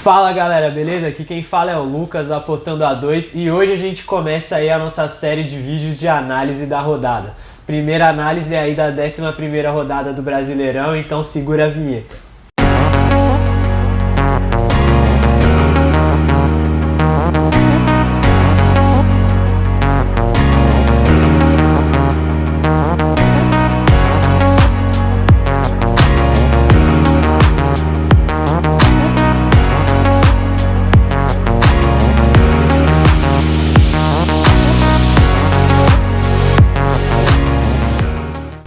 Fala galera, beleza? Aqui quem fala é o Lucas, Apostando A2, e hoje a gente começa aí a nossa série de vídeos de análise da rodada. Primeira análise aí da 11ª rodada do Brasileirão, então segura a vinheta.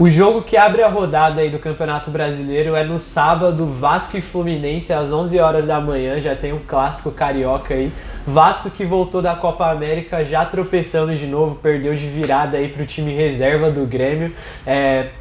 O jogo que abre a rodada aí do Campeonato Brasileiro é no sábado, Vasco e Fluminense às 11 horas da manhã, já tem um clássico carioca aí. Vasco que voltou da Copa América já tropeçando de novo, perdeu de virada aí pro time reserva do Grêmio.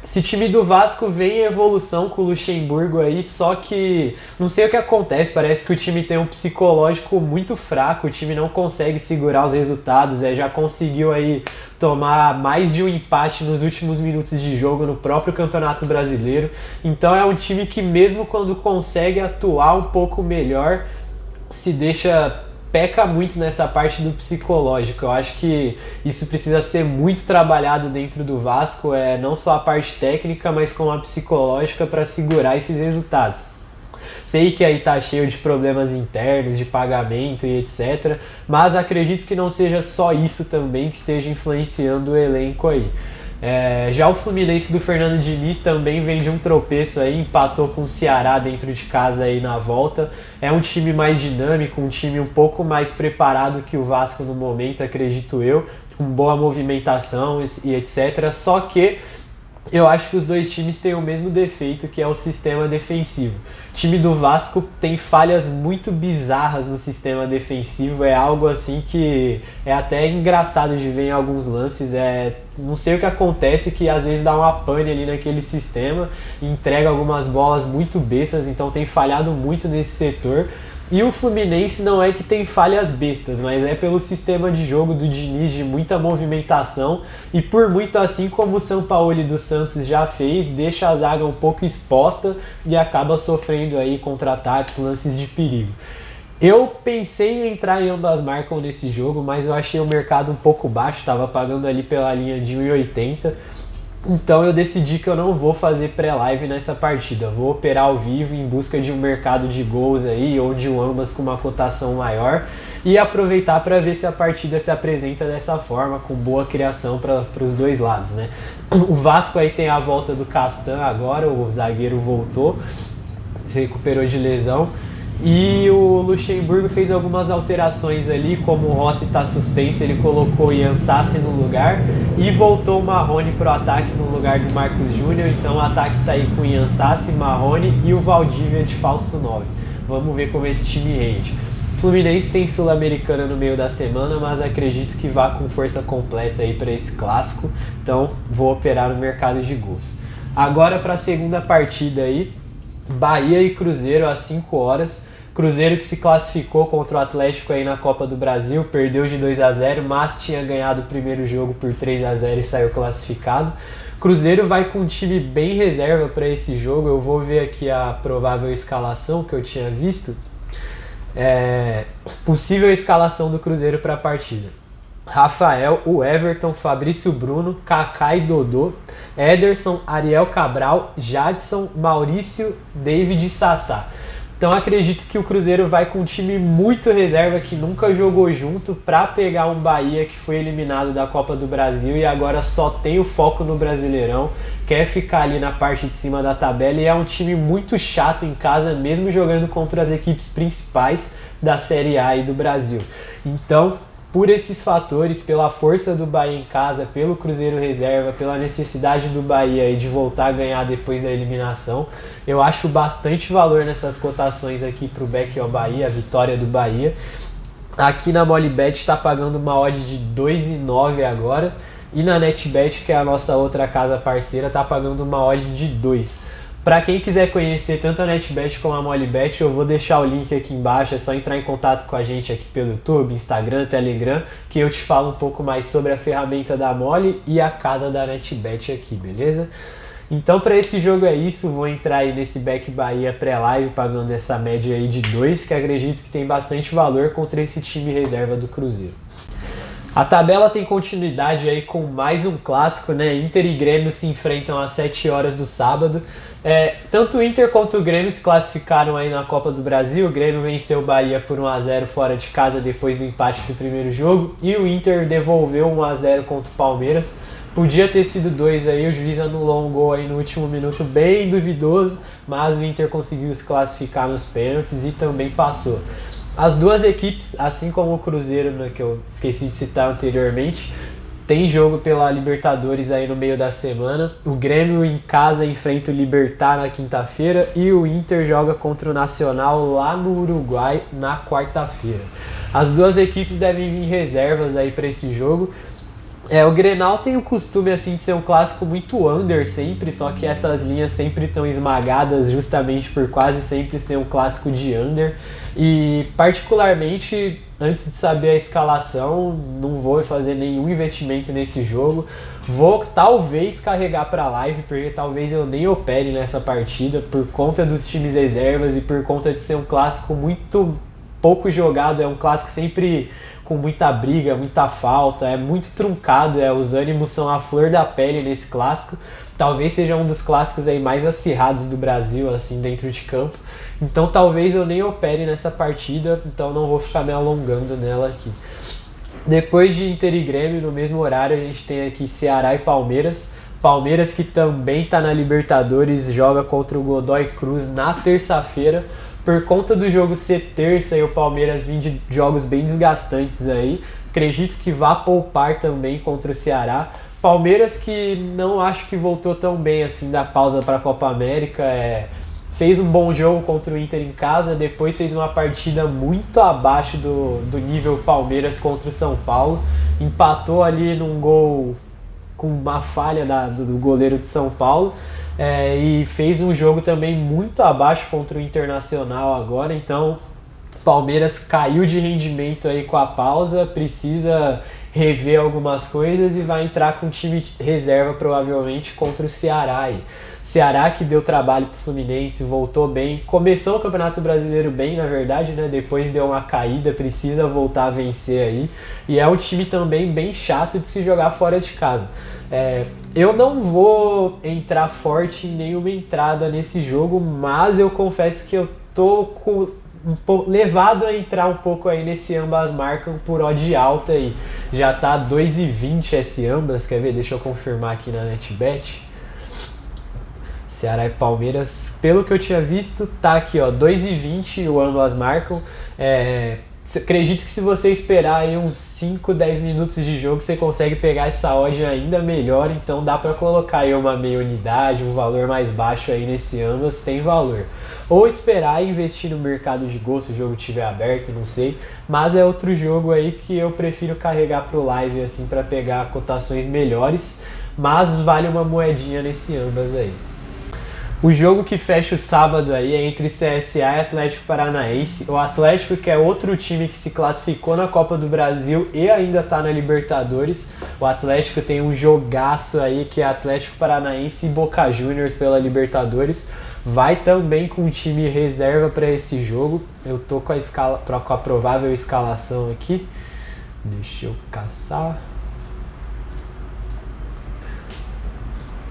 Esse time do Vasco vem em evolução com o Luxemburgo aí, só que não sei o que acontece, parece que o time tem um psicológico muito fraco, o time não consegue segurar os resultados, já conseguiu aí tomar mais de um empate nos últimos minutos de jogo no próprio Campeonato Brasileiro. Então é um time que mesmo quando consegue atuar um pouco melhor, peca muito nessa parte do psicológico. Eu acho que isso precisa ser muito trabalhado dentro do Vasco, não só a parte técnica, mas com a psicológica para segurar esses resultados. Sei que aí tá cheio de problemas internos, de pagamento e etc, mas acredito que não seja só isso também que esteja influenciando o elenco aí. Já o Fluminense do Fernando Diniz também vem de um tropeço aí, empatou com o Ceará dentro de casa aí na volta. É um time mais dinâmico, um time um pouco mais preparado que o Vasco no momento, acredito eu, com boa movimentação e etc. Só que eu acho que os dois times têm o mesmo defeito, que é o sistema defensivo. O time do Vasco tem falhas muito bizarras no sistema defensivo, é algo assim que é até engraçado de ver em alguns lances. Não sei o que acontece, que às vezes dá uma pane ali naquele sistema e entrega algumas bolas muito bestas, então tem falhado muito nesse setor. E o Fluminense não é que tem falhas bestas, mas é pelo sistema de jogo do Diniz, de muita movimentação, e por muito assim como o Sampaoli do Santos já fez, deixa a zaga um pouco exposta e acaba sofrendo aí contra-ataques, lances de perigo. Eu pensei em entrar em ambas marcas nesse jogo, mas eu achei o mercado um pouco baixo, estava pagando ali pela linha de 1,80. Então eu decidi que eu não vou fazer pré-live nessa partida, vou operar ao vivo em busca de um mercado de gols aí, ou de um ambas com uma cotação maior, e aproveitar para ver se a partida se apresenta dessa forma, com boa criação para os dois lados, né? O Vasco aí tem a volta do Castan agora, o zagueiro voltou, se recuperou de lesão. E o Luxemburgo fez algumas alterações ali, como o Rossi está suspenso, ele colocou o Ian Sassi no lugar e voltou o Marrone para o ataque no lugar do Marcos Júnior. Então o ataque está aí com o Ian Sassi, Marrone e o Valdívia de falso 9. Vamos ver como esse time rende. Fluminense tem Sul-Americana no meio da semana, mas acredito que vá com força completa aí para esse clássico. Então vou operar no mercado de gols. Agora para a segunda partida aí, Bahia e Cruzeiro às 5 horas. Cruzeiro que se classificou contra o Atlético aí na Copa do Brasil, perdeu de 2-0, mas tinha ganhado o primeiro jogo por 3-0 e saiu classificado. Cruzeiro vai com um time bem reserva para esse jogo. Eu vou ver aqui a provável escalação que eu tinha visto. Possível escalação do Cruzeiro para a partida: Rafael, o Everton, Fabrício Bruno, Kaká e Dodô, Ederson, Ariel Cabral, Jadson, Maurício, David e Sassá. Então acredito que o Cruzeiro vai com um time muito reserva, que nunca jogou junto, para pegar um Bahia que foi eliminado da Copa do Brasil e agora só tem o foco no Brasileirão, quer ficar ali na parte de cima da tabela, e é um time muito chato em casa, mesmo jogando contra as equipes principais da Série A e do Brasil. Então, por esses fatores, pela força do Bahia em casa, pelo Cruzeiro reserva, pela necessidade do Bahia de voltar a ganhar depois da eliminação, eu acho bastante valor nessas cotações aqui para o Back ao Bahia, a vitória do Bahia. Aqui na Molibet está pagando uma odd de 2,9 agora, e na NetBet, que é a nossa outra casa parceira, está pagando uma odd de 2. Para quem quiser conhecer tanto a NetBet como a Molibet, eu vou deixar o link aqui embaixo, é só entrar em contato com a gente aqui pelo YouTube, Instagram, Telegram, que eu te falo um pouco mais sobre a ferramenta da Moli e a casa da NetBet aqui, beleza? Então para esse jogo é isso, vou entrar aí nesse Back Bahia pré-live pagando essa média aí de 2, que acredito que tem bastante valor contra esse time reserva do Cruzeiro. A tabela tem continuidade aí com mais um clássico, né? Inter e Grêmio se enfrentam às 7 horas do sábado. Tanto o Inter quanto o Grêmio se classificaram aí na Copa do Brasil. O Grêmio venceu o Bahia por 1-0 fora de casa depois do empate do primeiro jogo. E o Inter devolveu 1-0 contra o Palmeiras. Podia ter sido 2 aí, o juiz anulou um gol aí no último minuto bem duvidoso, mas o Inter conseguiu se classificar nos pênaltis e também passou. As duas equipes, assim como o Cruzeiro, né, que eu esqueci de citar anteriormente, tem jogo pela Libertadores aí no meio da semana. O Grêmio em casa enfrenta o Libertad na quinta-feira e o Inter joga contra o Nacional lá no Uruguai na quarta-feira. As duas equipes devem vir reservas aí para esse jogo. O Grenal tem o costume assim de ser um clássico muito under sempre, só que essas linhas sempre estão esmagadas justamente por quase sempre ser um clássico de under. E particularmente, antes de saber a escalação, não vou fazer nenhum investimento nesse jogo. Vou talvez carregar para a live, porque talvez eu nem opere nessa partida por conta dos times reservas e por conta de ser um clássico muito pouco jogado, é um clássico sempre com muita briga, muita falta, é muito truncado, os ânimos são a flor da pele nesse clássico. Talvez seja um dos clássicos aí mais acirrados do Brasil, assim, dentro de campo. Então talvez eu nem opere nessa partida, então não vou ficar me alongando nela aqui. Depois de Inter e Grêmio, no mesmo horário, a gente tem aqui Ceará e Palmeiras. Palmeiras que também está na Libertadores, joga contra o Godoy Cruz na terça-feira. Por conta do jogo ser terça e o Palmeiras vir de jogos bem desgastantes aí, acredito que vá poupar também contra o Ceará. Palmeiras que não acho que voltou tão bem assim da pausa para a Copa América, fez um bom jogo contra o Inter em casa, depois fez uma partida muito abaixo do nível Palmeiras contra o São Paulo, empatou ali num gol com uma falha do goleiro de São Paulo, e fez um jogo também muito abaixo contra o Internacional agora, então Palmeiras caiu de rendimento aí com a pausa, precisa rever algumas coisas e vai entrar com time reserva provavelmente contra o Ceará aí. Ceará que deu trabalho pro Fluminense, voltou bem, começou o Campeonato Brasileiro bem, na verdade, né? Depois deu uma caída, precisa voltar a vencer aí. E é um time também bem chato de se jogar fora de casa. Eu não vou entrar forte em nenhuma entrada nesse jogo, mas eu confesso que eu tô levado a entrar um pouco aí nesse ambas marcam por odd alta aí. Já tá 2,20 esse ambas, quer ver? Deixa eu confirmar aqui na NetBet. Ceará e Palmeiras, pelo que eu tinha visto, tá aqui, ó, 2,20 o ambas marcam. Acredito que se você esperar aí uns 5, 10 minutos de jogo, você consegue pegar essa odd ainda melhor, então dá para colocar aí uma meia unidade, um valor mais baixo aí nesse ambas, tem valor. Ou esperar e investir no mercado de gol se o jogo estiver aberto, não sei, mas é outro jogo aí que eu prefiro carregar pro live assim para pegar cotações melhores, mas vale uma moedinha nesse ambas aí. O jogo que fecha o sábado aí é entre CSA e Atlético Paranaense. O Atlético, que é outro time que se classificou na Copa do Brasil e ainda está na Libertadores. O Atlético tem um jogaço aí que é Atlético Paranaense e Boca Juniors pela Libertadores. Vai também com um time reserva para esse jogo. Eu tô com a provável escalação aqui. Deixa eu caçar.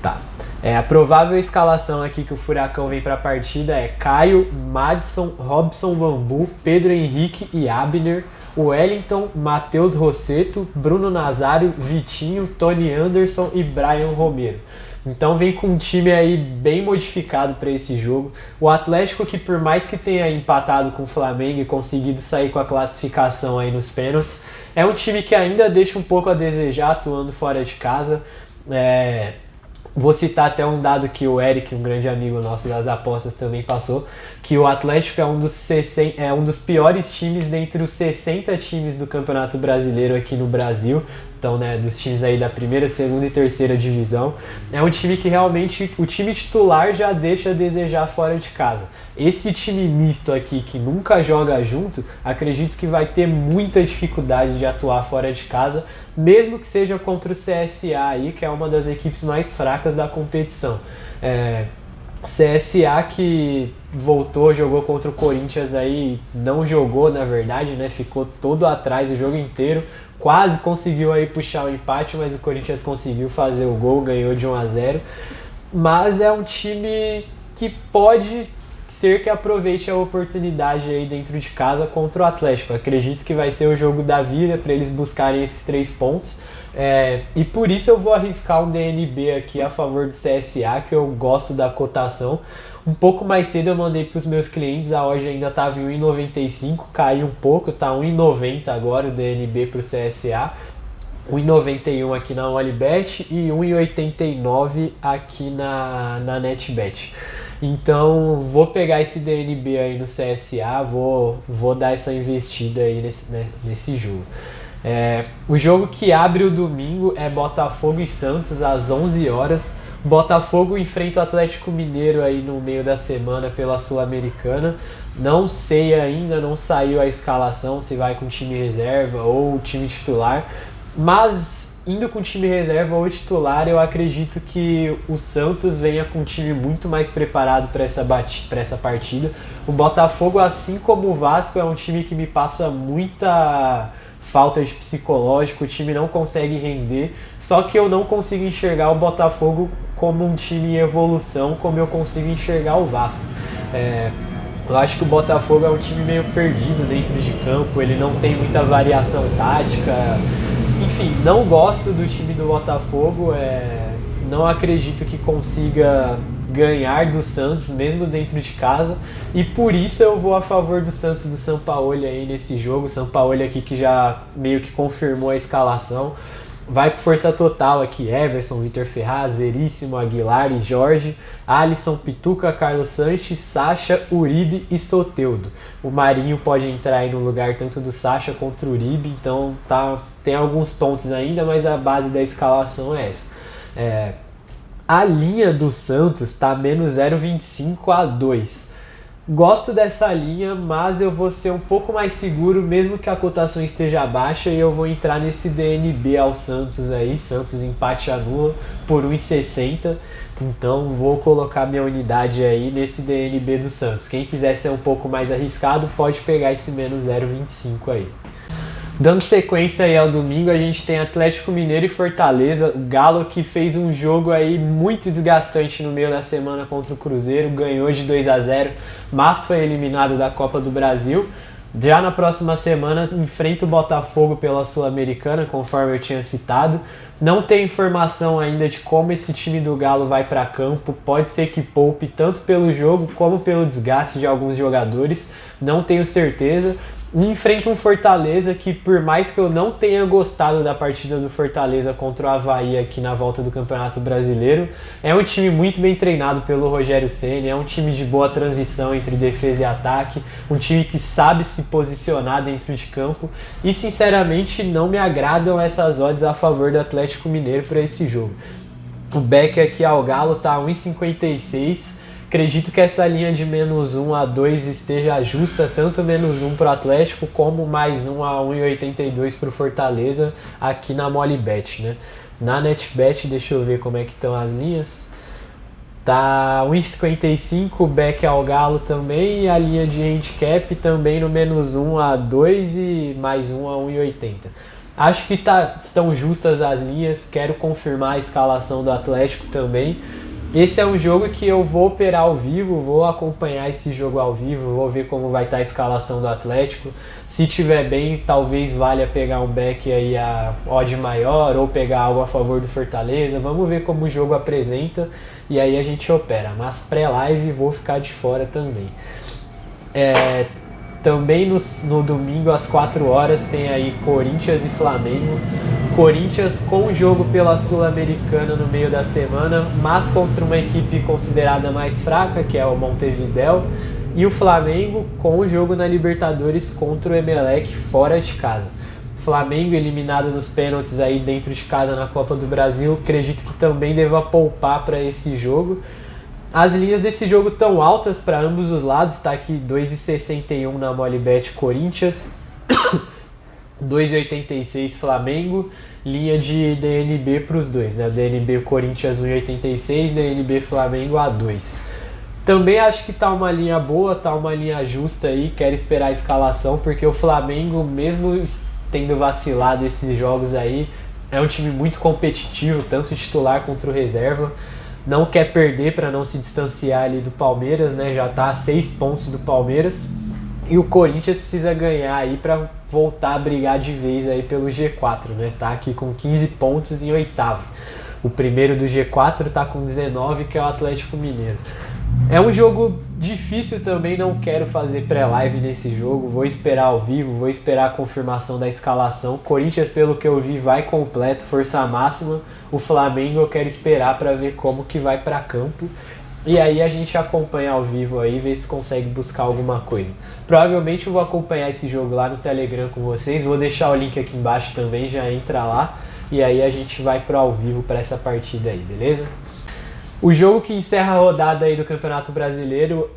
Tá. A provável escalação aqui que o Furacão vem para a partida é Caio, Madison, Robson Bambu, Pedro Henrique e Abner, Wellington, Matheus Rossetto, Bruno Nazário, Vitinho, Tony Anderson e Brian Romero. Então vem com um time aí bem modificado para esse jogo. O Atlético, que por mais que tenha empatado com o Flamengo e conseguido sair com a classificação aí nos pênaltis, é um time que ainda deixa um pouco a desejar atuando fora de casa. Vou citar até um dado que o Eric, um grande amigo nosso das apostas, também passou, que o Atlético é um dos piores times dentre os 60 times do Campeonato Brasileiro aqui no Brasil. Então, né, dos times aí da primeira, segunda e terceira divisão. É um time que realmente o time titular já deixa a desejar fora de casa. Esse time misto aqui que nunca joga junto, acredito que vai ter muita dificuldade de atuar fora de casa, mesmo que seja contra o CSA aí, que é uma das equipes mais fracas da competição. CSA que voltou, jogou contra o Corinthians aí, não jogou na verdade, né? Ficou todo atrás o jogo inteiro, quase conseguiu aí puxar o empate, mas o Corinthians conseguiu fazer o gol, ganhou de 1-0. Mas é um time que pode ser que aproveite a oportunidade aí dentro de casa contra o Atlético. Acredito que vai ser o jogo da vida para eles buscarem esses 3 pontos. E por isso eu vou arriscar um DNB aqui a favor do CSA, que eu gosto da cotação. Um pouco mais cedo eu mandei para os meus clientes, a odd ainda estava em 1,95, caiu um pouco, tá 1,90 agora o DNB para o CSA. 1,91 aqui na Olibet e 1,89 aqui na NetBet. Então vou pegar esse DNB aí no CSA, vou dar essa investida aí nesse jogo. O jogo que abre o domingo é Botafogo e Santos às 11 horas. Botafogo enfrenta o Atlético Mineiro aí no meio da semana pela Sul-Americana. Não sei ainda, não saiu a escalação, se vai com time reserva ou time titular. Mas indo com time reserva ou titular, eu acredito que o Santos venha com um time muito mais preparado para essa partida. O Botafogo, assim como o Vasco, é um time que me passa muita falta de psicológico, o time não consegue render, só que eu não consigo enxergar o Botafogo como um time em evolução, como eu consigo enxergar o Vasco. Eu acho que o Botafogo é um time meio perdido dentro de campo, ele não tem muita variação tática. Enfim, não gosto do time do Botafogo, não acredito que consiga ganhar do Santos, mesmo dentro de casa, e por isso eu vou a favor do Santos, do Sampaoli aí nesse jogo. O Sampaoli aqui que já meio que confirmou a escalação, vai com força total aqui: Everson, Vitor Ferraz, Veríssimo, Aguilar e Jorge, Alisson, Pituca, Carlos Sanches, Sacha, Uribe e Soteldo. O Marinho pode entrar aí no lugar tanto do Sacha contra o Uribe, então tem alguns pontos ainda, mas a base da escalação é essa. A linha do Santos está menos 0,25 a 2. Gosto dessa linha, mas eu vou ser um pouco mais seguro, mesmo que a cotação esteja baixa, e eu vou entrar nesse DNB ao Santos aí, Santos empate anula por 1,60. Então vou colocar minha unidade aí nesse DNB do Santos. Quem quiser ser um pouco mais arriscado, pode pegar esse menos 0,25 aí. Dando sequência aí ao domingo, a gente tem Atlético Mineiro e Fortaleza. O Galo que fez um jogo aí muito desgastante no meio da semana contra o Cruzeiro, ganhou de 2-0, mas foi eliminado da Copa do Brasil. Já na próxima semana enfrenta o Botafogo pela Sul-Americana, conforme eu tinha citado. Não tem informação ainda de como esse time do Galo vai para campo, pode ser que poupe tanto pelo jogo como pelo desgaste de alguns jogadores, não tenho certeza. Enfrenta um Fortaleza que, por mais que eu não tenha gostado da partida do Fortaleza contra o Avaí aqui na volta do Campeonato Brasileiro, é um time muito bem treinado pelo Rogério Ceni, é um time de boa transição entre defesa e ataque, um time que sabe se posicionar dentro de campo, e sinceramente não me agradam essas odds a favor do Atlético Mineiro para esse jogo. O back aqui ao Galo tá 1,56. Acredito que essa linha de menos 1 a 2 esteja justa, tanto menos 1 para o Atlético, como mais 1 a 1,82 para o Fortaleza, aqui na Molibet, né? Na NetBet, deixa eu ver como é que estão as linhas. Tá 1,55, o back ao Galo também, e a linha de handicap também no menos 1 a 2 e mais 1 a 1,80. Acho que estão justas as linhas, quero confirmar a escalação do Atlético também. Esse é um jogo que eu vou operar ao vivo, vou acompanhar esse jogo ao vivo, vou ver como vai estar a escalação do Atlético. Se tiver bem, talvez valha pegar um back aí a odd maior ou pegar algo a favor do Fortaleza. Vamos ver como o jogo apresenta e aí a gente opera. Mas pré-live vou ficar de fora também. Também no domingo às 4 horas tem aí Corinthians e Flamengo. Corinthians com o jogo pela Sul-Americana no meio da semana, mas contra uma equipe considerada mais fraca, que é o Montevidéu. E o Flamengo com o jogo na Libertadores contra o Emelec fora de casa. Flamengo eliminado nos pênaltis aí dentro de casa na Copa do Brasil, acredito que também deva poupar para esse jogo. As linhas desse jogo estão altas para ambos os lados, está aqui 2,61 na Molibet Corinthians, 2,86 Flamengo, linha de DNB para os dois, né? DNB Corinthians 1,86, DNB Flamengo a 2. Também acho que tá uma linha boa, tá uma linha justa aí, quero esperar a escalação, porque o Flamengo, mesmo tendo vacilado esses jogos aí, é um time muito competitivo, tanto titular contra o reserva, não quer perder para não se distanciar ali do Palmeiras, né? Já tá a 6 pontos do Palmeiras, e o Corinthians precisa ganhar aí para voltar a brigar de vez aí pelo G4, né? Tá aqui com 15 pontos em oitavo. O primeiro do G4 tá com 19, que é o Atlético Mineiro. É um jogo difícil também, não quero fazer pré-live nesse jogo, vou esperar ao vivo, vou esperar a confirmação da escalação. Corinthians, pelo que eu vi, vai completo, força máxima. O Flamengo eu quero esperar para ver como que vai para campo. E aí a gente acompanha ao vivo aí, ver se consegue buscar alguma coisa. Provavelmente eu vou acompanhar esse jogo lá no Telegram com vocês, vou deixar o link aqui embaixo também, já entra lá. E aí a gente vai pro ao vivo para essa partida aí, beleza? O jogo que encerra a rodada aí do Campeonato Brasileiro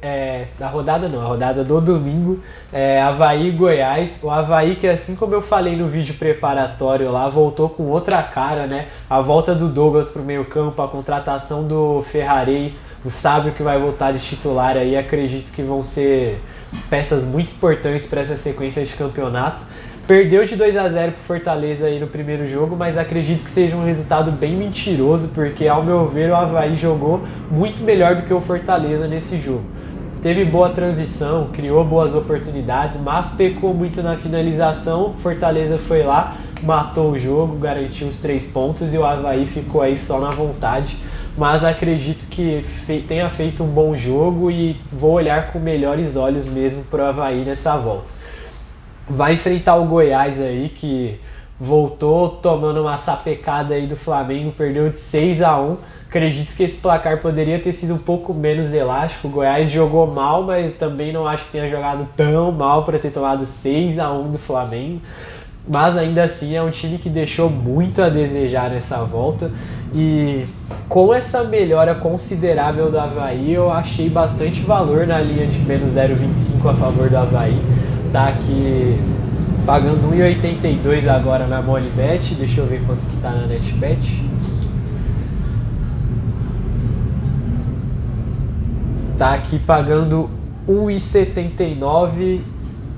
a rodada do domingo é Avaí e Goiás. O Avaí que, assim como eu falei no vídeo preparatório lá, voltou com outra cara, né? A volta do Douglas pro meio campo, a contratação do Ferrarez, o Sávio que vai voltar de titular aí, acredito que vão ser peças muito importantes para essa sequência de campeonato. Perdeu de 2-0 pro Fortaleza aí no primeiro jogo, mas acredito que seja um resultado bem mentiroso, porque ao meu ver o Avaí jogou muito melhor do que o Fortaleza nesse jogo. Teve boa transição, criou boas oportunidades, mas pecou muito na finalização. Fortaleza foi lá, matou o jogo, garantiu os 3 pontos e o Avaí ficou aí só na vontade. Mas acredito que tenha feito um bom jogo e vou olhar com melhores olhos mesmo pro Avaí nessa volta. Vai enfrentar o Goiás aí, que voltou tomando uma sapecada aí do Flamengo, perdeu de 6-1. Acredito que esse placar poderia ter sido um pouco menos elástico. O Goiás jogou mal, mas também não acho que tenha jogado tão mal para ter tomado 6-1 do Flamengo. Mas ainda assim é um time que deixou muito a desejar nessa volta. E com essa melhora considerável do Avaí, eu achei bastante valor na linha de menos 0,25 a favor do Avaí. Tá aqui pagando 1,82 agora na Molibet. Deixa eu ver quanto que tá na NetBet. Tá aqui pagando 1,79,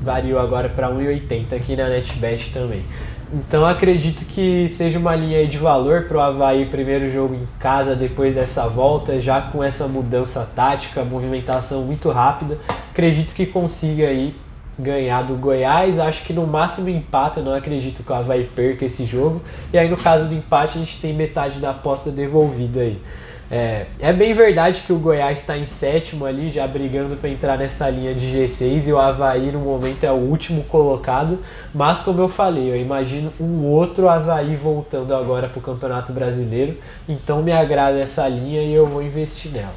variou agora para 1,80 aqui na NetBet também. Então acredito que seja uma linha aí de valor para o Avaí, primeiro jogo em casa depois dessa volta, já com essa mudança tática, movimentação muito rápida. Acredito que consiga aí ganhar do Goiás, acho que no máximo empata, não acredito que o Avaí perca esse jogo. E aí no caso do empate a gente tem metade da aposta devolvida aí. É bem verdade que o Goiás está em sétimo ali, já brigando para entrar nessa linha de G6, e o Avaí no momento é o último colocado, mas como eu falei, eu imagino um outro Avaí voltando agora para o Campeonato Brasileiro, então me agrada essa linha e eu vou investir nela.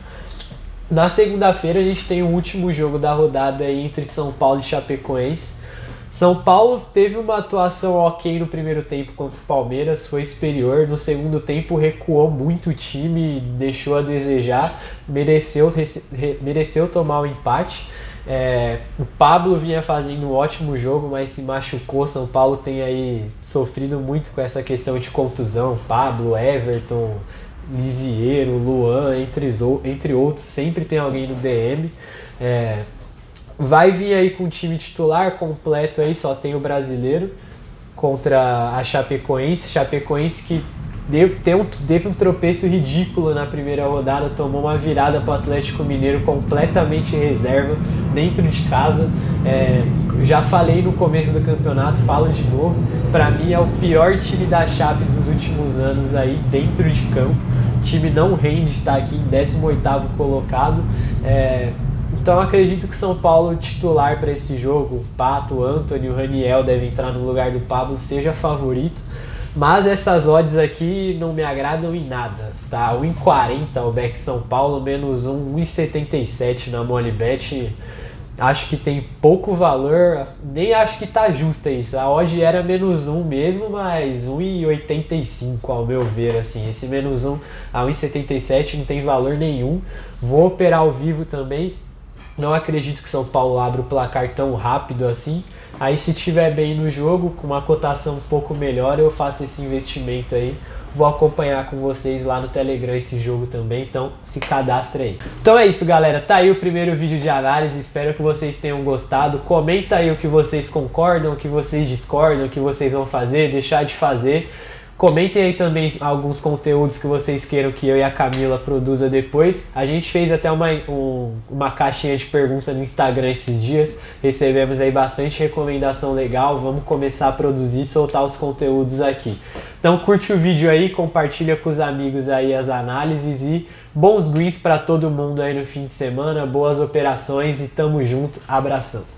Na segunda-feira a gente tem o último jogo da rodada aí entre São Paulo e Chapecoense. São Paulo teve uma atuação ok no primeiro tempo contra o Palmeiras, foi superior. No segundo tempo recuou muito o time, deixou a desejar, mereceu tomar o empate. O Pablo vinha fazendo um ótimo jogo, mas se machucou. São Paulo tem aí sofrido muito com essa questão de contusão. Pablo, Everton, Lisiero, Luan, entre outros, sempre tem alguém no DM. Vai vir aí com o time titular completo aí, só tem o brasileiro contra a Chapecoense que teve um tropeço ridículo na primeira rodada, tomou uma virada para o Atlético Mineiro completamente reserva, dentro de casa. Já falei no começo do campeonato, falo de novo, para mim é o pior time da Chape dos últimos anos aí dentro de campo. O time não rende, está aqui em 18º colocado. Então acredito que São Paulo titular para esse jogo, o Pato, o Antony, o Raniel devem entrar no lugar do Pablo, seja favorito. Mas essas odds aqui não me agradam em nada, tá? 1,40 o Beck São Paulo, menos 1,77 na Molibet. Acho que tem pouco valor, nem acho que tá justa isso. A odd era -1 mesmo, mas 1,85 ao meu ver, assim. Esse -1 a 1,77 não tem valor nenhum. Vou operar ao vivo também. Não acredito que São Paulo abra o placar tão rápido assim. Aí se tiver bem no jogo, com uma cotação um pouco melhor, eu faço esse investimento aí. Vou acompanhar com vocês lá no Telegram esse jogo também, então se cadastra aí. Então é isso, galera, tá aí o primeiro vídeo de análise, espero que vocês tenham gostado. Comenta aí o que vocês concordam, o que vocês discordam, o que vocês vão fazer, deixar de fazer. Comentem aí também alguns conteúdos que vocês queiram que eu e a Camila produza depois. A gente fez até uma caixinha de pergunta no Instagram esses dias. Recebemos aí bastante recomendação legal. Vamos começar a produzir e soltar os conteúdos aqui. Então curte o vídeo aí, compartilha com os amigos aí as análises e bons greens para todo mundo aí no fim de semana. Boas operações e tamo junto. Abração.